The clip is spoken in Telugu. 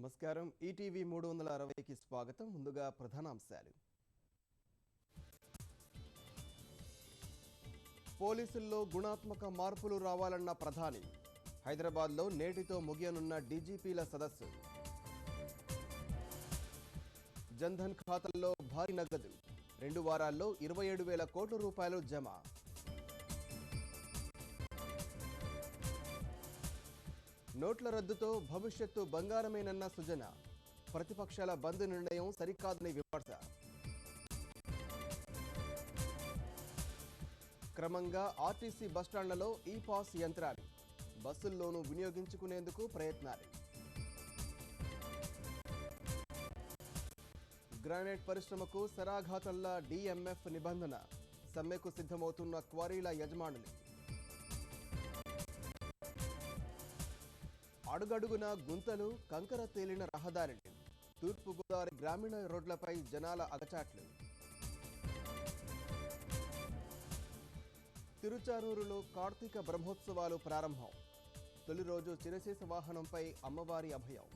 నమస్కారం ఈటీవీ 360కి స్వాగతం. ముందుగా ప్రధానాంశాలు. పోలీసుల్లో గుణాత్మక మార్పులు రావాలన్న ప్రధాని. హైదరాబాద్లో నేటితో ముగియనున్న డీజీపీల సదస్సు. జన్ధన్ ఖాతాల్లో భారీ నగదు. 2 వారాల్లో 27,000 కోట్ల రూపాయలు జమ. నోట్ల రద్దుతో భవిష్యత్తు బంగారమేనన్న సుజన. ప్రతిపక్షాల బంద్ నిర్ణయం సరికాదని విమర్శ. క్రమంగా ఆర్టీసీ బస్టాండ్లలో ఈ-పాస్ యంత్రాలు. బస్సుల్లోనూ వినియోగించుకునేందుకు ప్రయత్నాలు. గ్రానైట్ పరిశ్రమకు శరాఘాతంలా DMF నిబంధన. సమ్మెకు సిద్ధమవుతున్న క్వారీల యజమానులు. అడుగడుగున గుంతలు, కంకర తేలిన రహదారులు. తూర్పుగోదావరి గ్రామీణ రోడ్లపై జనాల అగచాట్లు. తిరుచానూరులో కార్తీక బ్రహ్మోత్సవాలు ప్రారంభం. తొలి రోజు చిరశేష వాహనంపై అమ్మవారి అభయం.